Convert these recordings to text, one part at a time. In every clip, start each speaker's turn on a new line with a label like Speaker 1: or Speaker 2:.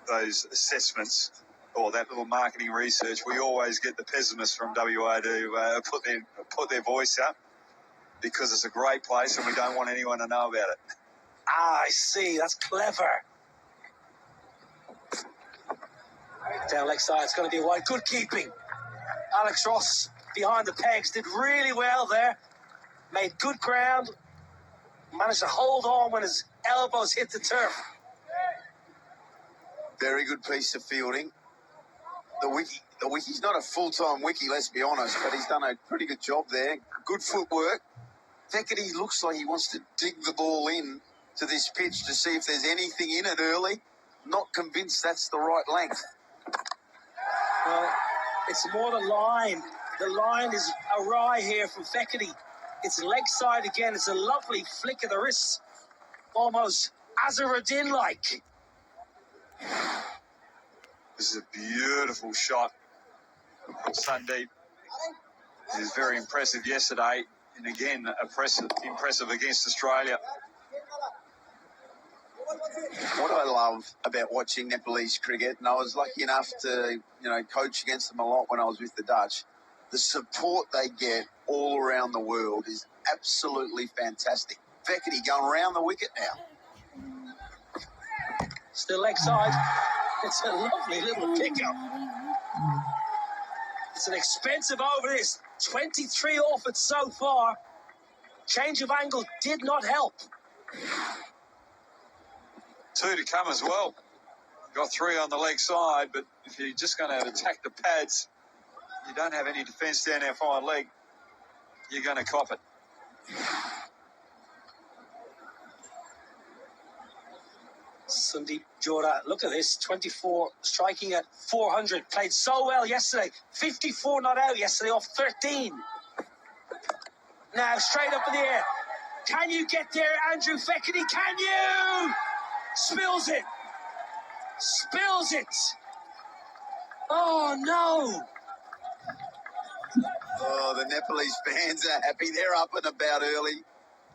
Speaker 1: those assessments or that little marketing research, we always get the pessimists from WA to put their voice up because it's a great place and we don't want anyone to know about it.
Speaker 2: I see. That's clever. Down leg side, it's going to be wide. Good keeping. Alex Ross behind the pegs did really well there. Made good ground. Managed to hold on when his elbows hit the turf.
Speaker 3: Very good piece of fielding. The wicky's not a full-time wicky, let's be honest, but he's done a pretty good job there. Good footwork. Fekete looks like he wants to dig the ball in to this pitch to see if there's anything in it early. Not convinced that's the right length.
Speaker 2: Well, it's more the line. The line is awry here from Fekete. It's leg side again. It's a lovely flick of the wrist. Almost Azharuddin-like.
Speaker 1: This is a beautiful shot from Sandeep. He was very impressive yesterday, and again, impressive against Australia.
Speaker 3: What I love about watching Nepalese cricket, and I was lucky enough to, coach against them a lot when I was with the Dutch, the support they get all around the world is absolutely fantastic. Fekete going around the wicket now.
Speaker 2: Still leg side. It's a lovely little pickup. It's an expensive over this. 23 off it so far. Change of angle did not help.
Speaker 1: 2 to come as well. Got 3 on the leg side, but if you're just going to attack the pads, you don't have any defence down our fine leg, you're going to cop it.
Speaker 2: Sandeep Jora, look at this, 24, striking at 400, played so well yesterday, 54 not out yesterday off 13. Now straight up in the air, can you get there, Andrew Fekete, can you? Spills it, oh no.
Speaker 3: Oh, the Nepalese fans are happy, they're up and about early,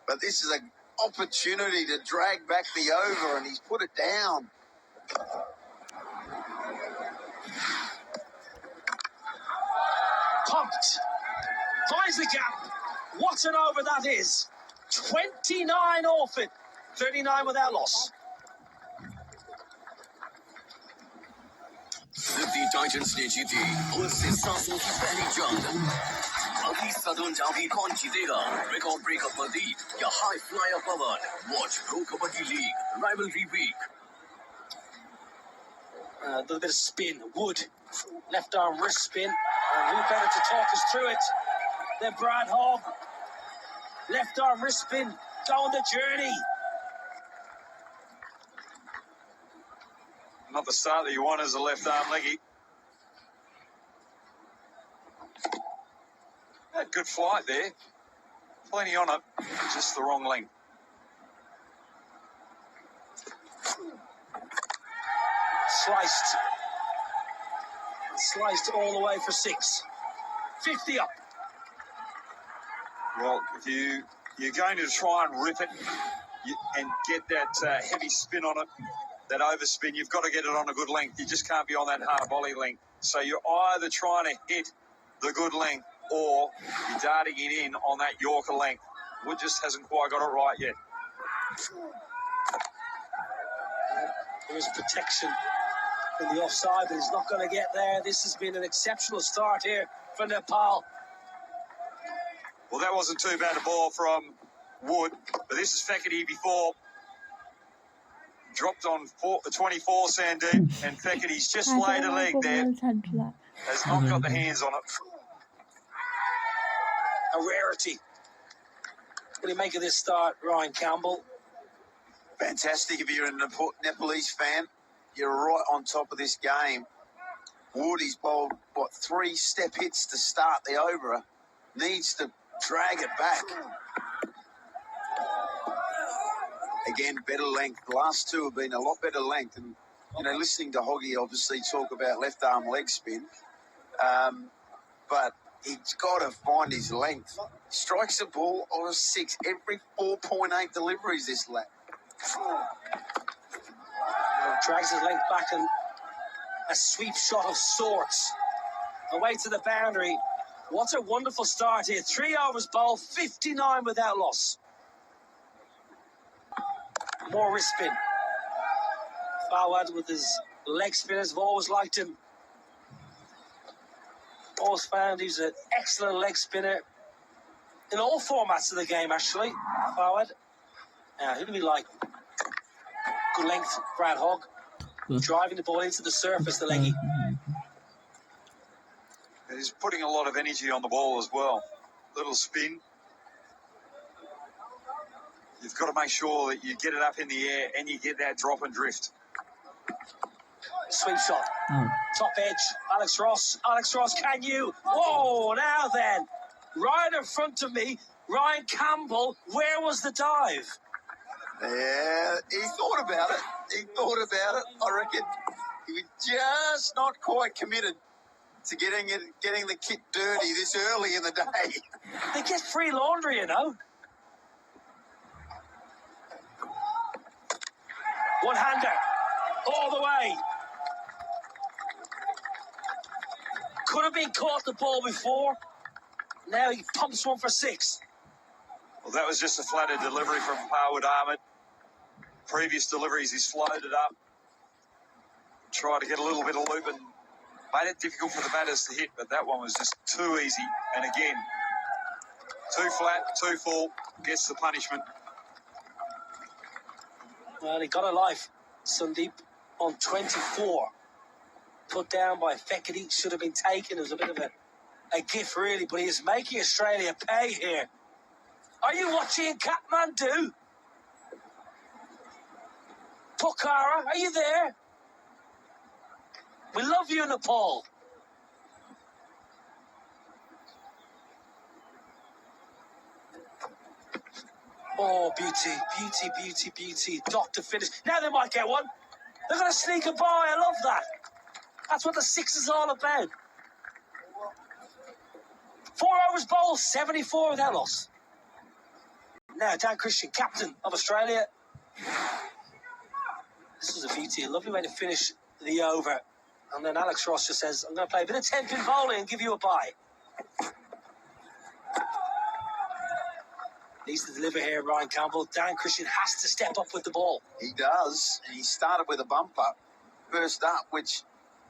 Speaker 3: but this is an opportunity to drag back the over, and he's put it down.
Speaker 2: Pumped. Finds the gap. What an over that is. 29 off it. 39 without loss.
Speaker 4: The Titans ने जीती उनसे सांसों की पहली जंग अगली सदन Xavi कौन जीतेगा रिकॉर्ड ब्रेकर प्रदीप या high flyer Pawan watch pro Kabaddi league rivalry week
Speaker 2: A little bit of spin. Wood, left arm wrist spin. And who better to talk us through it than Brad Hogg? Left arm wrist spin, going the journey.
Speaker 1: Not the start that you want as a left arm leggy. Had good flight there. Plenty on it. Just the wrong length.
Speaker 2: Sliced all the way for 6. 50 up.
Speaker 1: Well, if you're going to try and rip it and get that heavy spin on it, that overspin, you've got to get it on a good length. You just can't be on that hard volley length. So you're either trying to hit the good length or you're darting it in on that Yorker length. Wood just hasn't quite got it right yet.
Speaker 2: There is protection in the offside, but he's not going to get there. This has been an exceptional start here for Nepal.
Speaker 1: Well, that wasn't too bad a ball from Wood, but this is Fekete before. Dropped on 24 Sandeep, and Fekete's just laid a leg there. Has not got the hands on it.
Speaker 2: A rarity. What do you make of this start, Ryan Campbell?
Speaker 3: Fantastic if you're a Nepalese fan. You're right on top of this game. Wood, he's bowled, 3 step hits to start the over. Needs to drag it back. Again, better length. The last 2 have been a lot better length. And, listening to Hoggy obviously talk about left arm leg spin. But he's got to find his length. Strikes a ball on a 6 every 4.8 deliveries this lap.
Speaker 2: Drags his length back and a sweep shot of sorts. Away to the boundary. What a wonderful start here. 3 overs bowled, 59 without loss. More wrist spin. Fawad with his leg spinners. I've always liked him. Always found he's an excellent leg spinner in all formats of the game, actually. Fawad. Now, who do we like? Good length, Brad Hogg. Driving the ball into the surface, the leggy.
Speaker 1: He's putting a lot of energy on the ball as well. Little spin. You've got to make sure that you get it up in the air and you get that drop and drift.
Speaker 2: Sweep shot. Top edge. Alex Ross. Alex Ross, can you? Whoa, now then. Right in front of me, Ryan Campbell. Where was the dive?
Speaker 3: Yeah, he thought about it. I reckon he was just not quite committed to getting the kit dirty this early in the day.
Speaker 2: They get free laundry, you know. One-hander. All the way. Could have been caught the ball before. Now he pumps one for 6.
Speaker 1: Well, that was just a flattered delivery from Parwood Ahmed. Previous deliveries, he's floated up, tried to get a little bit of loop and made it difficult for the batters to hit, but that one was just too easy. And again, too flat, too full, gets the punishment.
Speaker 2: Well, he got a life. Sandeep on 24. Put down by Fekete. Should have been taken. It was a bit of a gift, really, but he is making Australia pay here. Are you watching Kathmandu? Pokhara, are you there? We love you, Nepal. Oh, beauty. Doctor finish. Now they might get one. They're going to sneak a by. I love that. That's what the 6 is all about. 4 overs bowled, 74 without loss. Now, Dan Christian, captain of Australia. This was a beauty, a lovely way to finish the over. And then Alex Ross just says, I'm going to play a bit of 10-pin bowling and give you a bye. Needs to deliver here, Ryan Campbell. Dan Christian has to step up with the ball.
Speaker 3: He does, and he started with a bumper first up, which,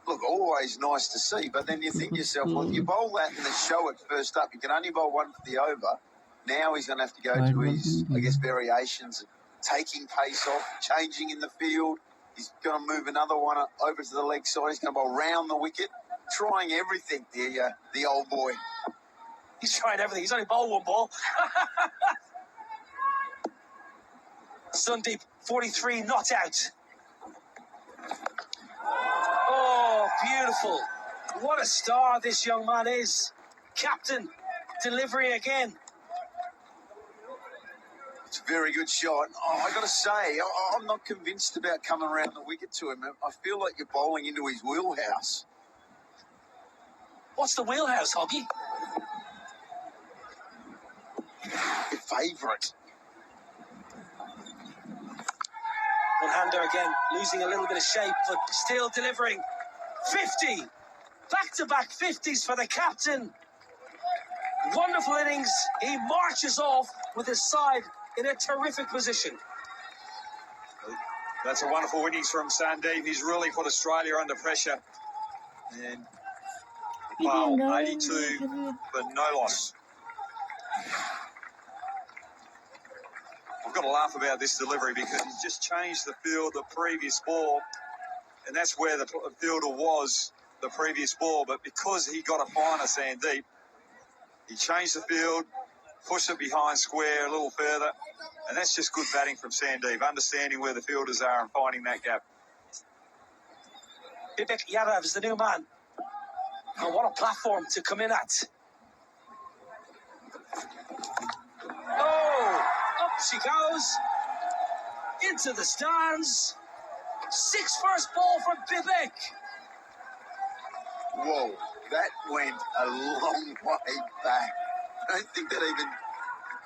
Speaker 3: look, always nice to see. But then you think to yourself, well, you bowl that in the show at first up. You can only bowl one for the over. Now he's going to have to go to his, I guess, variations, taking pace off, changing in the field. He's going to move another one over to the leg side. He's going to bowl round the wicket, trying everything, the old boy.
Speaker 2: He's trying everything. He's only bowled one ball. Sandeep, 43, not out. Oh, beautiful. What a star this young man is. Captain, delivery again.
Speaker 3: It's a very good shot. Oh, I got to say, I'm not convinced about coming around the wicket to him. I feel like you're bowling into his wheelhouse.
Speaker 2: What's the wheelhouse, Hoggy?
Speaker 3: Your favourite.
Speaker 2: One-hander again, losing a little bit of shape, but still delivering. 50! Back-to-back 50s for the captain. Wonderful innings. He marches off with his side in a terrific position.
Speaker 1: That's a wonderful innings from Sandeep. He's really put Australia under pressure. And wow, 82, but no loss. I've got to laugh about this delivery because he's just changed the field the previous ball, and that's where the fielder was the previous ball. But because he got a finer, Sandeep, he changed the field, pushed it behind square a little further, and that's just good batting from Sandeep, understanding where the fielders are and finding that gap.
Speaker 2: Vivek Yadav is the new man. And what a platform to come in at. Oh, up she goes. Into the stands. 6 first ball from Vivek.
Speaker 3: Whoa, that went a long way back. I don't think that even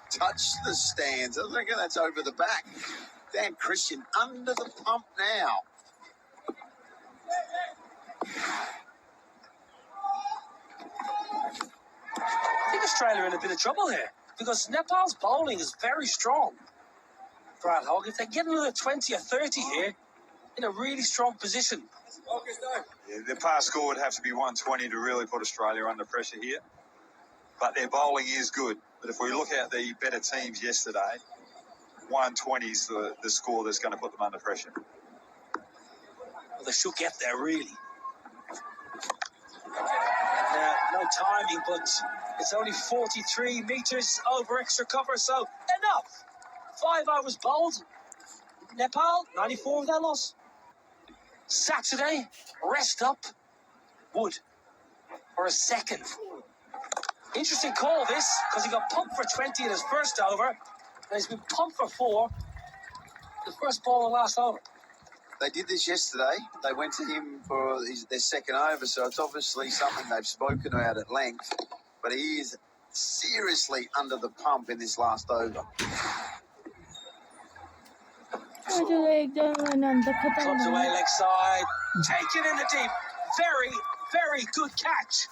Speaker 3: touched the stands. I think that's over the back. Dan Christian under the pump now.
Speaker 2: I think Australia are in a bit of trouble here because Nepal's bowling is very strong. Brad Hogg, if they get another 20 or 30 here, in a really strong position.
Speaker 1: Yeah, their pass score would have to be 120 to really put Australia under pressure here. But their bowling is good. But if we look at the better teams yesterday, 120 is the score that's going to put them under pressure.
Speaker 2: Well, they should get there, really. No timing, but it's only 43 metres over extra cover, so enough. 5 overs bowled. Nepal, 94 of their loss. Saturday, rest up. Wood for a second. Interesting call this, because he got pumped for 20 in his first over, and he's been pumped for 4 the first ball of the last over.
Speaker 3: They did this yesterday. They went to him for their second over, so it's obviously something they've spoken about at length. But he is seriously under the pump in this last over.
Speaker 2: Clubs away leg side, taken in the deep. Very, very good catch.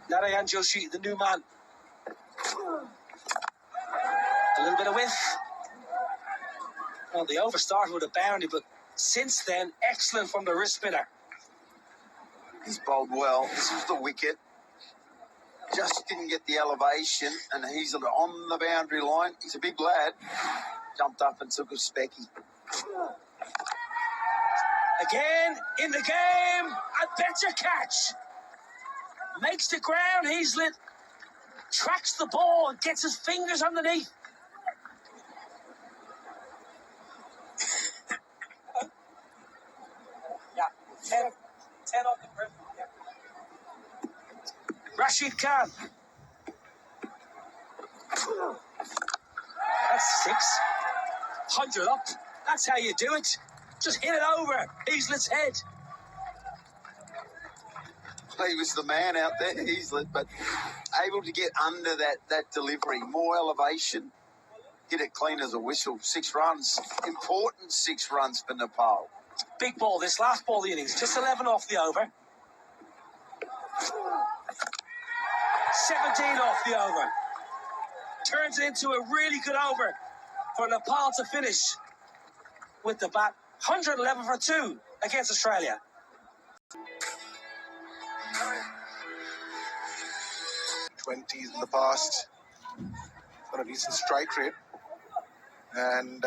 Speaker 2: Narayan Joshi, the new man. A little bit of whiff. Well, the over started with a boundary, but since then, excellent from the wrist spinner.
Speaker 3: He's bowled well. This was the wicket. Just didn't get the elevation, and he's on the boundary line. He's a big lad. Jumped up and took a specky.
Speaker 2: Again, in the game, a better catch. Makes the ground, Heaslett. Tracks the ball and gets his fingers underneath. Yeah, 10 off the press. Rashid Khan. That's 6. 100 up. That's how you do it. Just hit it over Heaslett's head.
Speaker 3: He was the man out there, Heaslett, but able to get under that delivery. More elevation. Hit it clean as a whistle. 6 runs. Important 6 runs for Nepal.
Speaker 2: Big ball, this last ball of the innings. Just 11 off the over. 17 off the over. Turns it into a really good over for Nepal to finish with the bat. 111 for 2 against Australia.
Speaker 5: In the past, got a decent strike rate, and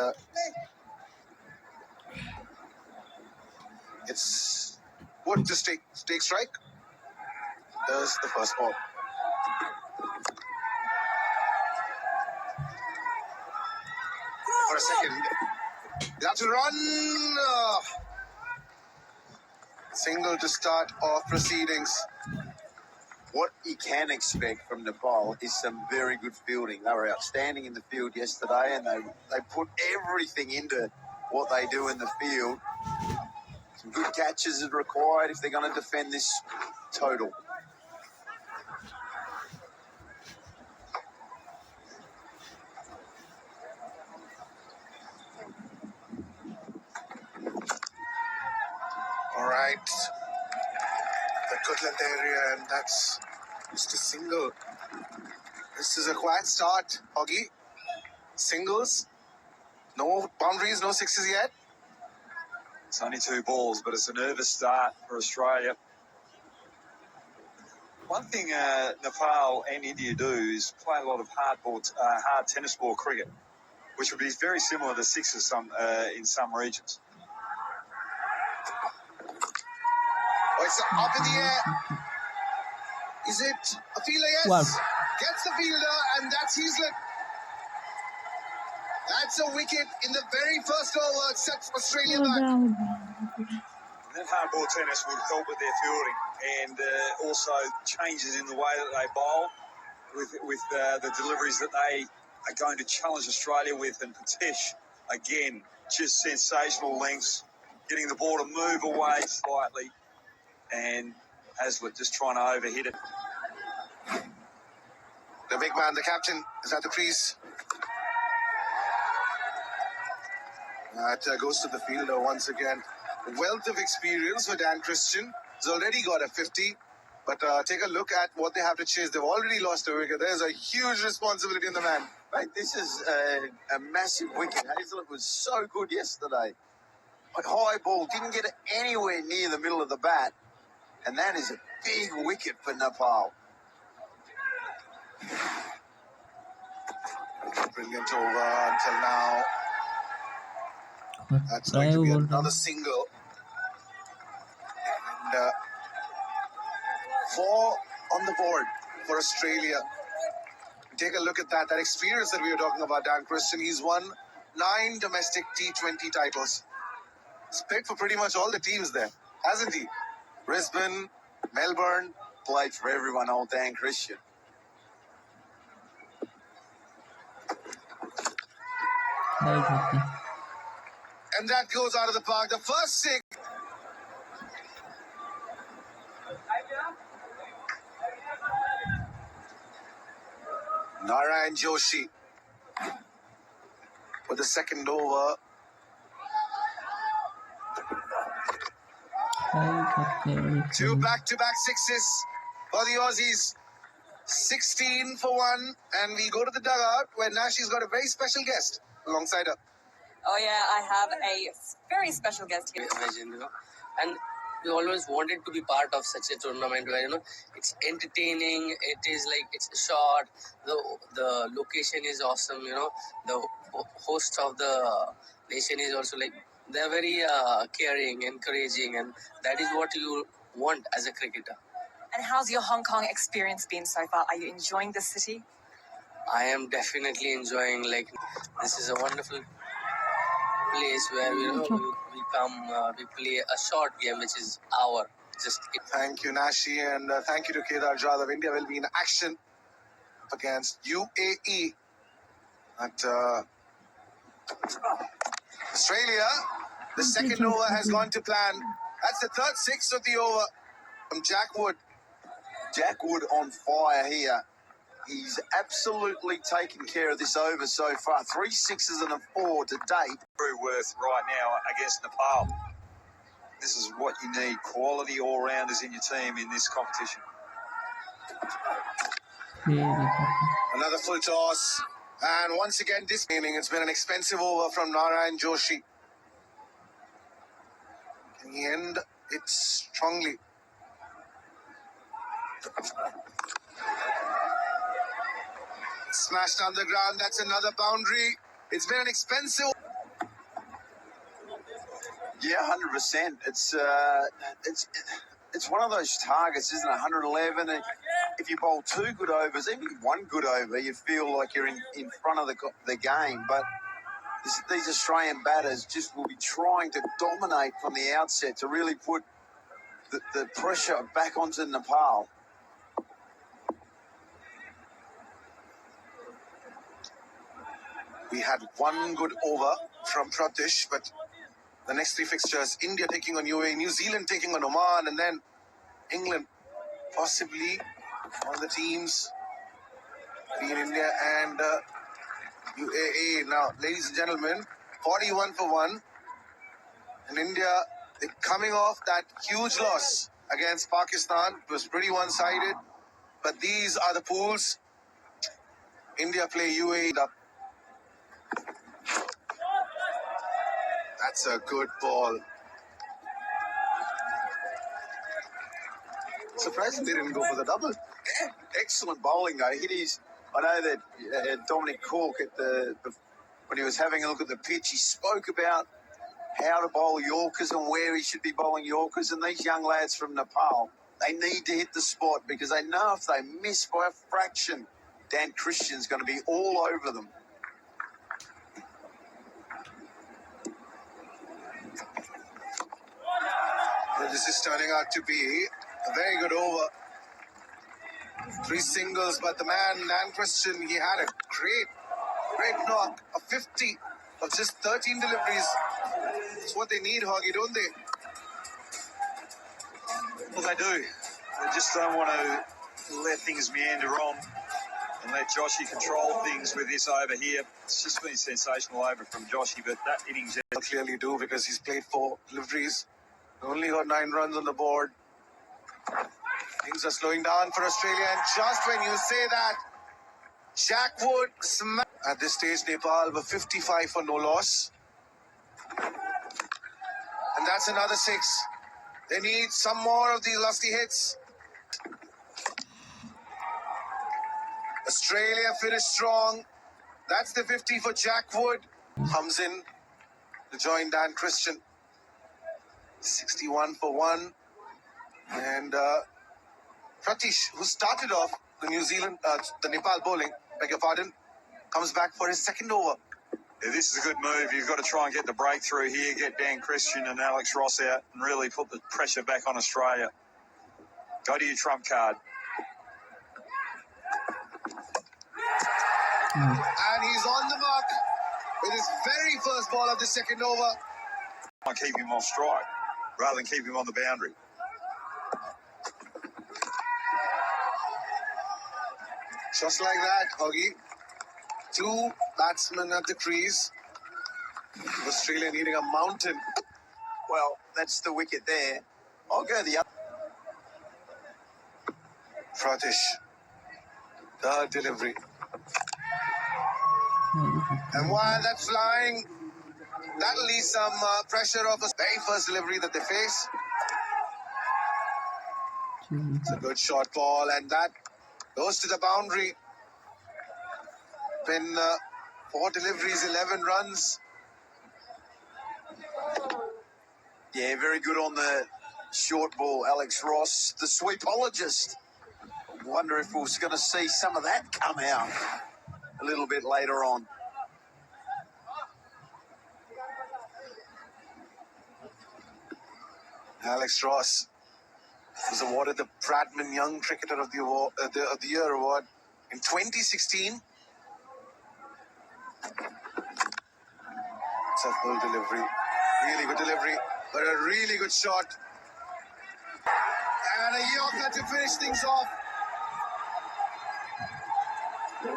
Speaker 5: it's Wood just take strike. There's the first ball. For a second, that's a run. Single to start off proceedings.
Speaker 3: What you can expect from Nepal is some very good fielding. They were outstanding in the field yesterday, and they put everything into what they do in the field. Some good catches are required if they're going to defend this total.
Speaker 5: All right, the good length area, and that's just a single. This is a quiet start, Hoggy. Singles, no boundaries, no 6s yet.
Speaker 1: It's only 2 balls, but it's a nervous start for Australia. One thing Nepal and India do is play a lot of hard tennis ball cricket, which would be very similar to 6s in some regions.
Speaker 5: Oh, it's up in the air. Is it a fielder? Yes.
Speaker 6: Wow.
Speaker 5: Gets the fielder, and that's Heaslett. That's a wicket in the very first over. It sets Australia back.
Speaker 1: That hardball tennis would help with their fielding, and also changes in the way that they bowl with the deliveries that they are going to challenge Australia with. And Patish Again, just sensational lengths, getting the ball to move away slightly, and Hazlitt just trying to overhit it.
Speaker 5: The big man, the captain, is at the crease. That goes to the fielder once again. Wealth of experience for Dan Christian. He's already got a 50. But take a look at what they have to chase. They've already lost a wicket. There's a huge responsibility on the man.
Speaker 3: Mate, this is a massive wicket. Hazlitt was so good yesterday. High ball, didn't get it anywhere near the middle of the bat. And that is a big wicket for Nepal.
Speaker 5: Brilliant over until now. That's going to be another single. And 4 on the board for Australia. Take a look at that experience that we were talking about, Dan Christian. He's won 9 domestic T20 titles. He's played for pretty much all the teams there, hasn't he? Brisbane, Melbourne.
Speaker 3: Played for everyone, old Dan Christian.
Speaker 5: And that goes out of the park. The first 6. Narayan Joshi with the second over. Two back-to-back sixes for the Aussies. 16 for 1. And we go to the dugout where Nashi's got a very special guest alongside her.
Speaker 6: Oh yeah, I have a very special guest here.
Speaker 7: And we always wanted to be part of such a tournament where it's entertaining. It is like it's short. The location is awesome. The host of the nation is also like they're very caring, encouraging, and that is what you want as a cricketer.
Speaker 6: And how's your Hong Kong experience been so far? Are you enjoying the city?
Speaker 7: I am definitely enjoying. Like this is a wonderful place where we come, we play a short game, which is our just.
Speaker 5: Thank you, Nashi, and thank you to Kedar Jadhav. India will be in action against UAE at Australia. The second over has gone to plan. That's the third 6 of the over from Jack Wood.
Speaker 3: Jack Wood on fire here. He's absolutely taken care of this over so far. 3 6s and a 4 to date.
Speaker 1: Very worth right now against Nepal. This is what you need, quality all-rounders in your team in this competition.
Speaker 5: Another full toss. And once again, this meaning it's been an expensive over from Narayan Joshi. Can he end it strongly? Smashed on the ground. That's another boundary. It's been an expensive.
Speaker 3: Yeah, 100%. It's one of those targets, isn't it? 111. And if you bowl 2 good overs, even 1 good over, you feel like you're in front of the game. But these Australian batters just will be trying to dominate from the outset to really put the pressure back onto Nepal.
Speaker 5: We had 1 good over from Pratish, but the next 3 fixtures, India taking on UAE, New Zealand taking on Oman, and then England, possibly one of the teams between India and UAE. Now, ladies and gentlemen, 41 for 1. And India, they're coming off that huge loss against Pakistan. It was pretty one-sided. But these are the pools. India play UAE. That's a good ball. Surprising they didn't go for the double.
Speaker 3: Yeah, excellent bowling though. I know that Dominic Cork when he was having a look at the pitch, he spoke about how to bowl Yorkers and where he should be bowling Yorkers. And these young lads from Nepal, they need to hit the spot because they know if they miss by a fraction, Dan Christian's going to be all over them.
Speaker 5: This is turning out to be a very good over. 3 singles, but the man, Dan Christian, he had a great knock, a 50 of just 13 deliveries. It's what they need, Hoggy, don't they?
Speaker 1: Well, they do. They just don't want to let things meander on and let Joshy control things with this over here. It's just been sensational over from Joshy, but that innings...
Speaker 5: They'll clearly do because he's played 4 deliveries. Only got 9 runs on the board. Things are slowing down for Australia, and just when you say that, Jack Wood at this stage, Nepal were 55 for no loss. And that's another 6. They need some more of these lusty hits. Australia finished strong. That's the 50 for Jack Wood. Comes in to join Dan Christian. 61 for 1. And Pratish, who started off the Nepal bowling, beg your pardon, comes back for his second over.
Speaker 1: Yeah, this is a good move. You've got to try and get the breakthrough here, get Dan Christian and Alex Ross out and really put the pressure back on Australia. Go to your trump card.
Speaker 5: And he's on the mark with his very first ball of the second over.
Speaker 1: I keep him off strike rather than keep him on the boundary.
Speaker 5: Just like that, Hoggy. 2 batsmen at the crease. Australia needing a mountain.
Speaker 3: Well, that's the wicket there. I'll go the other.
Speaker 5: Pratish. The delivery. And while that's flying, that'll ease some pressure off the very first delivery that they face. It's a good short ball, and that goes to the boundary. Been 4 deliveries, 11 runs.
Speaker 3: Yeah, very good on the short ball, Alex Ross, the sweepologist. Wonder if we're going to see some of that come out a little bit later on.
Speaker 5: Alex Ross was awarded the Bradman Young Cricketer of the Year award in 2016. It's a full delivery. Really good delivery, but a really good shot. And a Yorker to finish things off.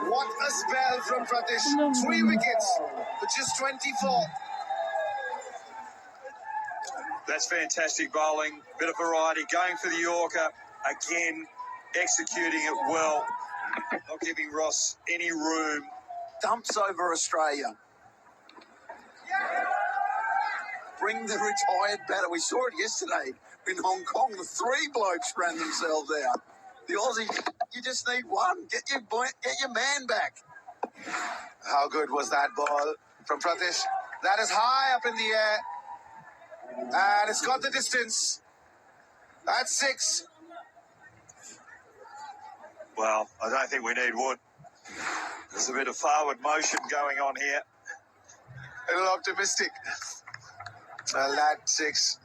Speaker 5: What a spell from Pratish. 3 wickets for just 24.
Speaker 1: That's fantastic bowling. Bit of variety. Going for the Yorker. Again, executing it well. Not giving Ross any room.
Speaker 3: Dumps over Australia. Bring the retired batter. We saw it yesterday in Hong Kong. The 3 blokes ran themselves out. The Aussies, you just need one. Get your man back.
Speaker 5: How good was that ball from Pratish? That is high up in the air. And it's got the distance. That's 6.
Speaker 1: Well, I don't think we need Wood. There's a bit of forward motion going on here.
Speaker 5: A little optimistic. Well, that 6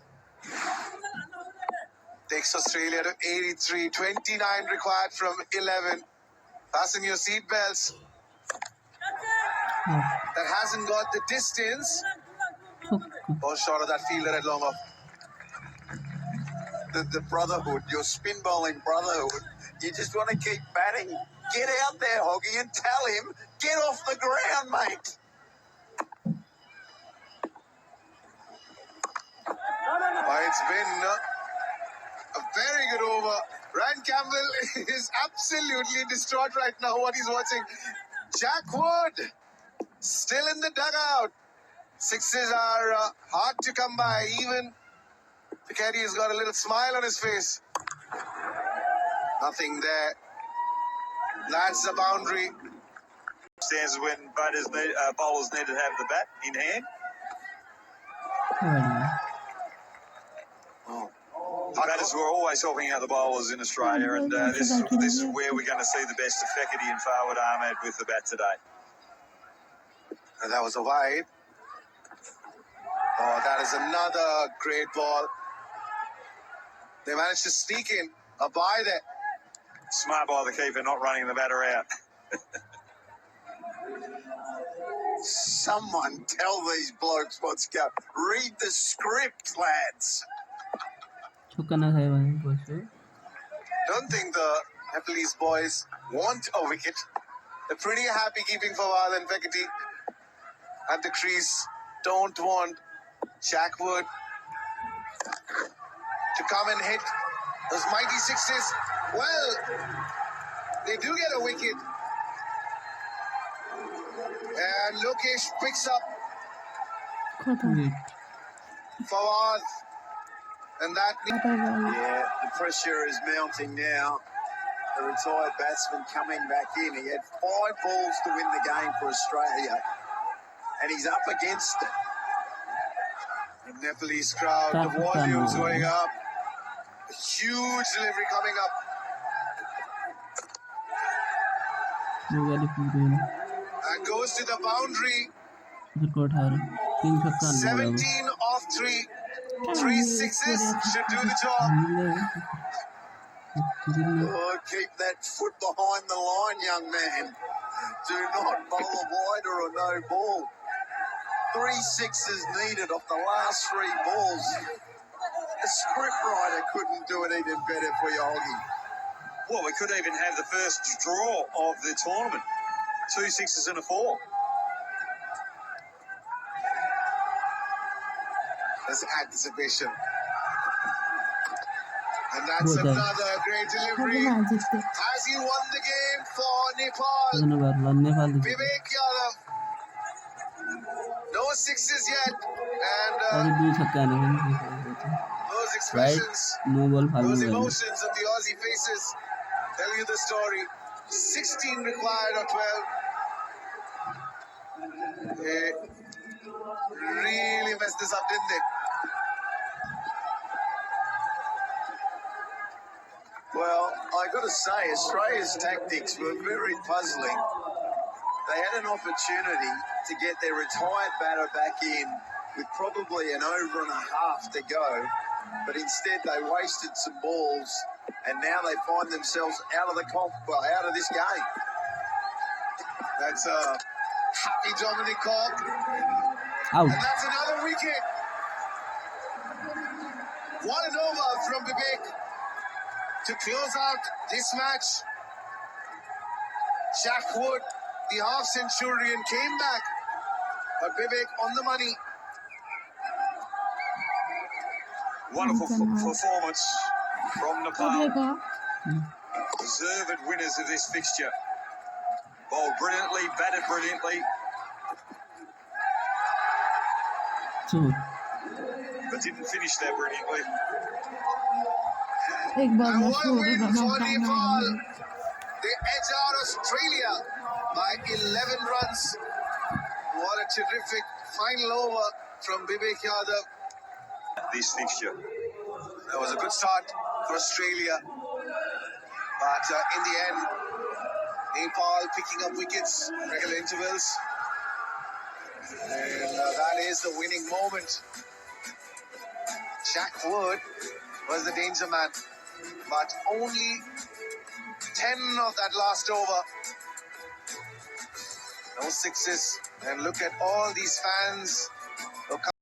Speaker 5: takes Australia to 83. 29 required from 11. Fasten your seatbelts. That hasn't got the distance. Ball short of that fielder at long off.
Speaker 3: The brotherhood, your spin bowling brotherhood. You just want to keep batting. Get out there, Hoggy, and tell him, get off the ground, mate.
Speaker 5: It's been a very good over. Ryan Campbell is absolutely distraught right now what he's watching. Jack Wood still in the dugout. 6s are hard to come by. Even the caddy has got a little smile on his face. Nothing there. That's the boundary.
Speaker 1: Stands when bowlers need to have the bat in hand. Batters were always helping out the bowlers in Australia, and this is where we're going to see the best of Fekete and Fawad Ahmed with the bat today.
Speaker 5: And that was a wide. Oh, that is another great ball. They managed to sneak in a bye there.
Speaker 1: Smart by the keeper, not running the batter out.
Speaker 3: Someone tell these blokes what's going. Read the script, lads.
Speaker 5: Don't think the Nepalese boys want a wicket. They're pretty happy keeping Fawad and Fekete at the crease. Don't want Shackwood to come and hit those mighty sixes. Well, they do get a wicket. And Lokesh picks up Fawad. And that...
Speaker 3: Yeah, the pressure is mounting now. The retired batsman coming back in. He had 5 balls to win the game for Australia, and he's up against it.
Speaker 5: The Nepalese crowd, the volume's going up. A huge delivery coming up. And goes to the boundary. 17 off 3. 3 sixes should do the job.
Speaker 3: Oh, keep that foot behind the line, young man. Do not bowl a wide or a no ball. 3 sixes needed off the last 3 balls. The scriptwriter couldn't do it even better for you, Hoggy.
Speaker 1: Well, we could even have the first draw of the tournament. 2 sixes and a 4.
Speaker 5: There's anticipation. And that's another great delivery. Has he won the game for Nepal? Vivek Yadav. No sixes yet. And those expressions, those emotions of the Aussie faces tell you the story. 16 required or 12. They really messed this up, didn't they?
Speaker 3: Well, I got to say, Australia's tactics were very puzzling. They had an opportunity to get their retired batter back in with probably an over and a half to go, but instead they wasted some balls, and now they find themselves out of this game.
Speaker 5: That's a happy Dominic Cork.
Speaker 2: Out.
Speaker 5: And that's another wicket. 1 and over from Vivek to close out this match. Shackwood, the half-centurion, came back, but Vivek on the money.
Speaker 1: Wonderful performance from Nepal. Deserved winners of this fixture. Bowled brilliantly, batted brilliantly, but didn't finish that brilliantly.
Speaker 5: And what a win for Nepal. They edge out Australia by 11 runs. What a terrific final over from Vivek Yadav.
Speaker 1: This fixture.
Speaker 5: That was a good start for Australia. But in the end, Nepal picking up wickets, regular intervals. And that is the winning moment. Shackwood was the danger man, but only 10 of that last over. No sixes. And look at all these fans.